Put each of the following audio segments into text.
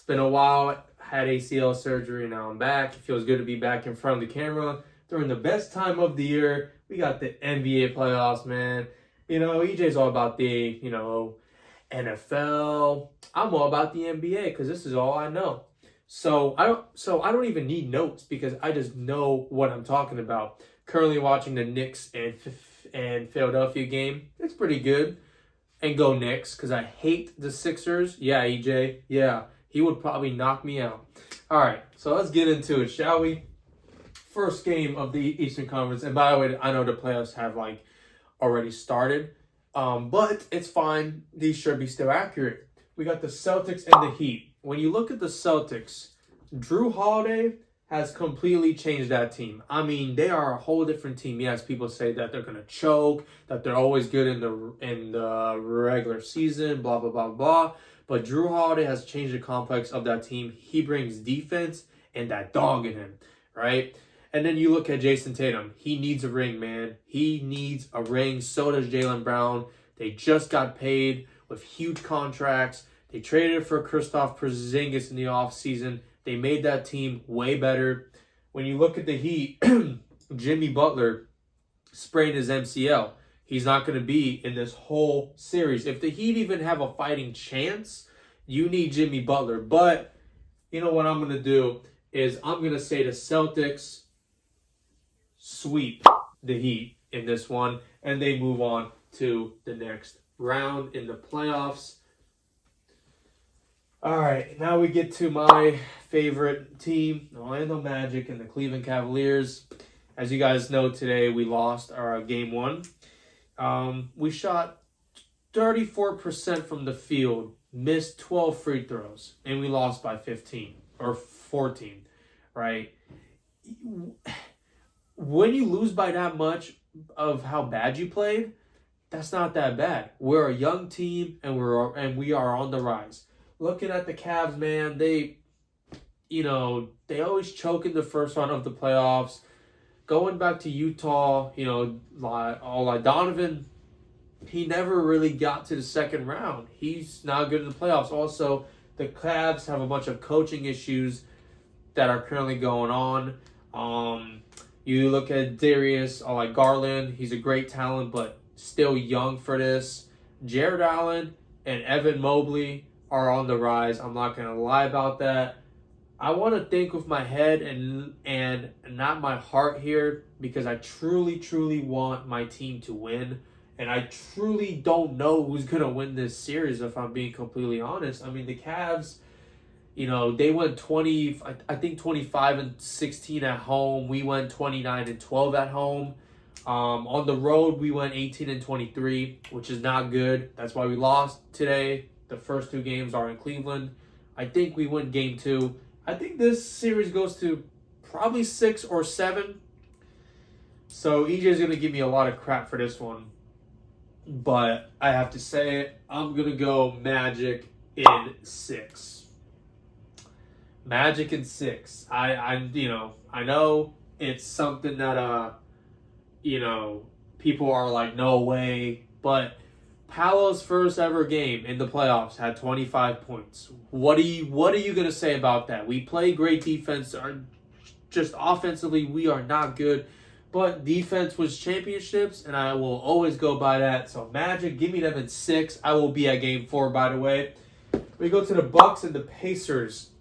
been a while. Had ACL surgery. Now I'm back. It feels good to be back in front of the camera during the best time of the year. We got the NBA playoffs, man. EJ's all about the, NFL. I'm all about the NBA because this is all I know. So I don't even need notes because I just know what I'm talking about. Currently watching the Knicks and Philadelphia game. It's pretty good. And go Knicks because I hate the Sixers. Yeah, EJ. Yeah, he would probably knock me out. All right, so let's get into it, shall we? First game of the Eastern Conference. And by the way, I know the playoffs have already started. But it's fine. These should be still accurate. We got the Celtics and the Heat. When you look at the Celtics, Drew Holiday has completely changed that team. I mean, they are a whole different team. Yes, people say that they're gonna choke, that they're always good in the regular season, blah blah blah blah. But Drew Holiday has changed the complex of that team. He brings defense and that dog in him, right? And then you look at Jason Tatum. He needs a ring, man. He needs a ring. So does Jaylen Brown. They just got paid with huge contracts. They traded for Kristaps Porzingis in the offseason. They made that team way better. When you look at the Heat, Jimmy Butler sprained his MCL. He's not going to be in this whole series. If the Heat even have a fighting chance, you need Jimmy Butler. But you know what I'm going to do is I'm going to say the Celtics sweep the Heat in this one, and they move on to the next round in the playoffs. All right, now we get to my favorite team, the Orlando Magic and the Cleveland Cavaliers. As you guys know, today we lost our game one. We shot 34% from the field, missed 12 free throws, and we lost by 15 or 14, right? When you lose by that much of how bad you played, that's not that bad. We're a young team and we are on the rise. Looking at the Cavs, man, they always choke in the first round of the playoffs. Going back to Utah, Donovan, he never really got to the second round. He's not good in the playoffs. Also, the Cavs have a bunch of coaching issues that are currently going on. You look at Darius Garland. He's a great talent, but still young for this. Jared Allen and Evan Mobley are on the rise. I'm not going to lie about that. I want to think with my head and not my heart here because I truly, truly want my team to win. And I truly don't know who's going to win this series if I'm being completely honest. I mean, the Cavs, they went 25-16 at home. We went 29-12 at home. On the road, we went 18-23, which is not good. That's why we lost today. The first two games are in Cleveland. I think we win game 2. I think this series goes to probably 6 or 7. So EJ is going to give me a lot of crap for this one. But I have to say it. I'm going to go Magic in 6. Magic in 6. I know it's something that people are like, no way. But Paolo's first ever game in the playoffs had 25 points. What are you going to say about that? We play great defense. Just offensively, we are not good. But defense was championships, and I will always go by that. So Magic, give me them in 6. I will be at game 4, by the way. We go to the Bucks and the Pacers.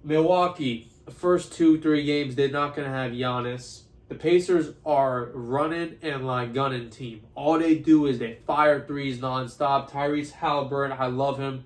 Milwaukee, the first 2-3 games, they're not going to have Giannis. The Pacers are running and gunning team. All they do is they fire threes nonstop. Tyrese Halliburton, I love him.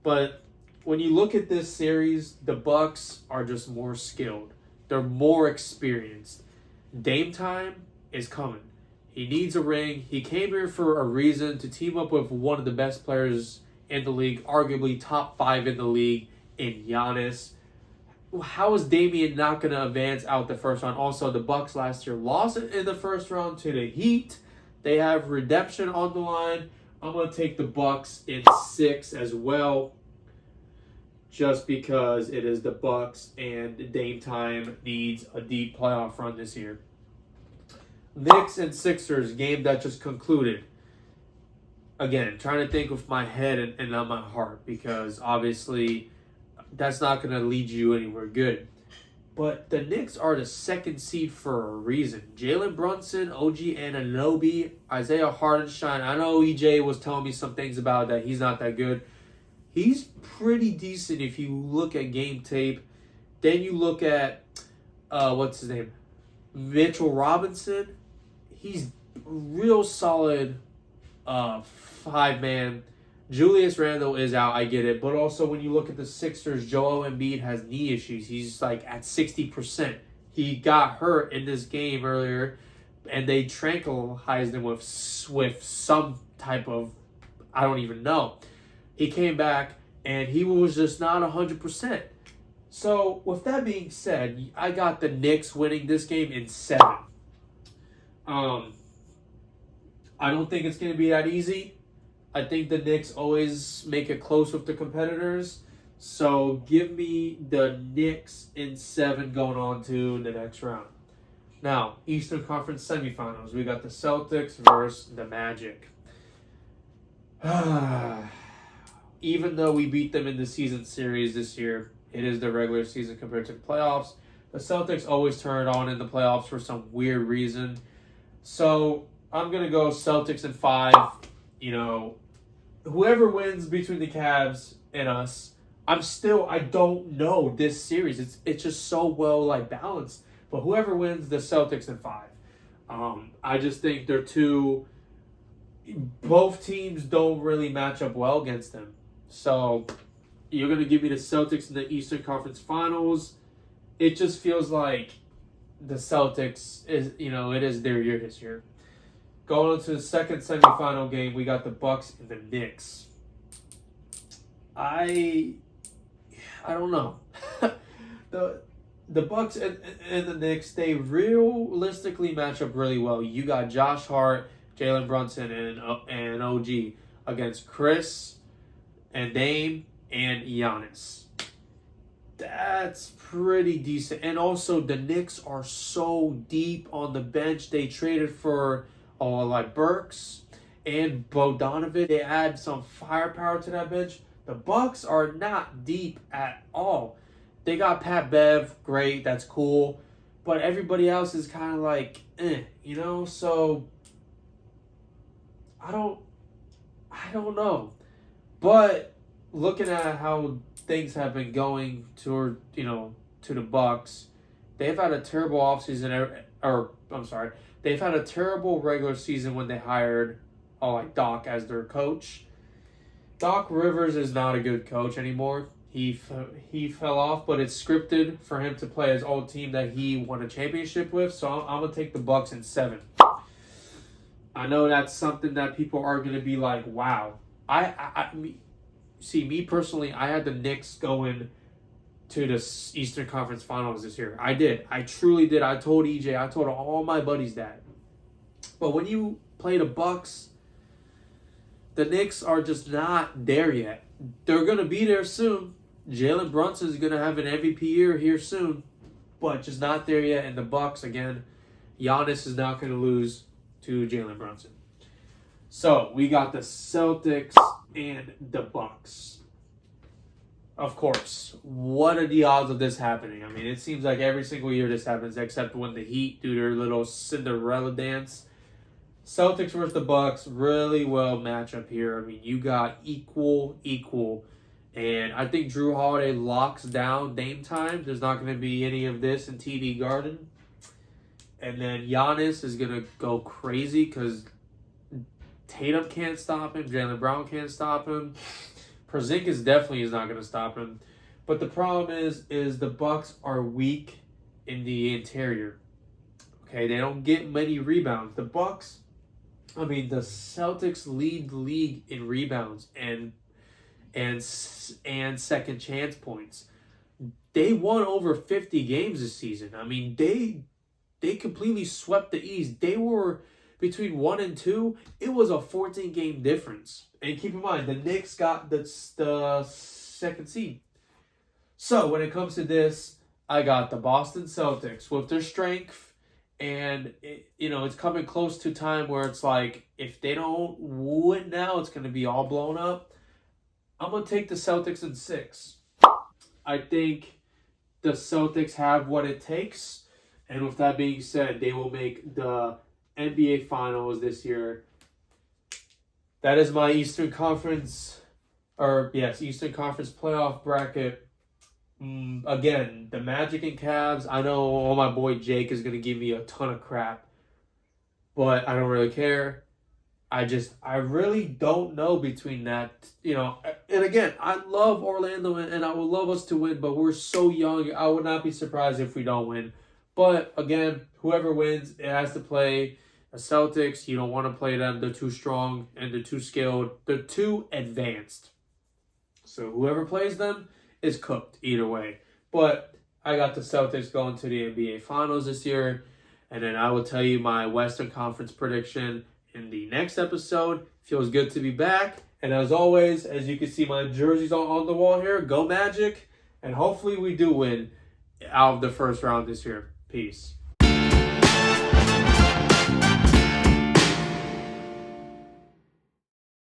But when you look at this series, the Bucks are just more skilled. They're more experienced. Dame time is coming. He needs a ring. He came here for a reason, to team up with one of the best players in the league, arguably top 5 in the league, in Giannis. How is Damian not going to advance out the first round? Also, the Bucks last year lost in the first round to the Heat. They have redemption on the line. I'm going to take the Bucks in 6 as well, just because it is the Bucks and Dame time needs a deep playoff run this year. Knicks and Sixers, game that just concluded. again, trying to think with my head and not my heart, because obviously that's not going to lead you anywhere good. But the Knicks are the second seed for a reason. Jalen Brunson, OG Anunoby, Isaiah Hartenstein. I know EJ was telling me some things about that. He's not that good. He's pretty decent if you look at game tape. Then you look at, what's his name? Mitchell Robinson. He's real solid 5-man. Julius Randle is out, I get it. But also when you look at the Sixers, Joel Embiid has knee issues. He's like at 60%. He got hurt in this game earlier, and they tranquilized him with some type of, I don't even know. He came back, and he was just not 100%. So with that being said, I got the Knicks winning this game in 7. I don't think it's going to be that easy. I think the Knicks always make it close with the competitors. So give me the Knicks in 7 going on to the next round. Now, Eastern Conference semifinals. We got the Celtics versus the Magic. Even though we beat them in the season series this year, it is the regular season compared to the playoffs. The Celtics always turn it on in the playoffs for some weird reason. So I'm going to go Celtics in 5. You know, whoever wins between the Cavs and us, I don't know this series. It's just so well balanced. But whoever wins, the Celtics in 5. I just think both teams don't really match up well against them. So you're going to give me the Celtics in the Eastern Conference Finals. It just feels like the Celtics it is their year this year. Going on to the second semifinal game, we got the Bucks and the Knicks. I don't know. The Bucks and the Knicks, they realistically match up really well. You got Josh Hart, Jalen Brunson, and OG against Chris and Dame and Giannis. That's pretty decent. And also, the Knicks are so deep on the bench. They traded for Burks and Bogdanovic. They add some firepower to that bench. The Bucks are not deep at all. They got Pat Bev, great, that's cool. But everybody else is kind of like, so I don't know. But looking at how things have been going to the Bucks, they've had a terrible offseason, they've had a terrible regular season when they hired Doc as their coach. Doc Rivers is not a good coach anymore. He fell off, but it's scripted for him to play his old team that he won a championship with. So I'm gonna take the Bucks in 7. I know that's something that people are gonna be like, wow. Me personally, I had the Knicks going to the Eastern Conference Finals this year. I did. I truly did. I told EJ. I told all my buddies that. But when you play the Bucks, the Knicks are just not there yet. They're going to be there soon. Jalen Brunson is going to have an MVP year here soon, but just not there yet. And the Bucks, again, Giannis is not going to lose to Jalen Brunson. So we got the Celtics and the Bucks. Of course, what are the odds of this happening? I mean, it seems like every single year this happens, except when the Heat do their little Cinderella dance. Celtics versus the Bucks, really well matchup here. I mean, you got equal. And I think Drew Holiday locks down Dame time. There's not going to be any of this in TD Garden. And then Giannis is going to go crazy because Tatum can't stop him. Jaylen Brown can't stop him. Porzingis definitely is not going to stop him. But the problem is the Bucks are weak in the interior. Okay, they don't get many rebounds. The Celtics lead the league in rebounds and second chance points. They won over 50 games this season. I mean, they completely swept the East. They were between 1 and 2. It was a 14-game difference. And keep in mind, the Knicks got the second seed. So when it comes to this, I got the Boston Celtics with their strength And it's coming close to time where it's like, if they don't win now, it's going to be all blown up. I'm going to take the Celtics in 6. I think the Celtics have what it takes. And with that being said, they will make the NBA Finals this year. That is my Eastern Conference playoff bracket. Again, the Magic and Cavs. I know my boy Jake is going to give me a ton of crap, but I don't really care. I really don't know between that, And again, I love Orlando and I would love us to win, but we're so young. I would not be surprised if we don't win. But again, whoever wins, it has to play the Celtics. You don't want to play them. They're too strong and they're too skilled. They're too advanced. So whoever plays them is cooked either way. But I got the Celtics going to the NBA Finals this year. And then I will tell you my Western Conference prediction in the next episode. Feels good to be back. And as always, as you can see my jerseys on the wall here, go Magic. And hopefully we do win out of the first round this year. Peace.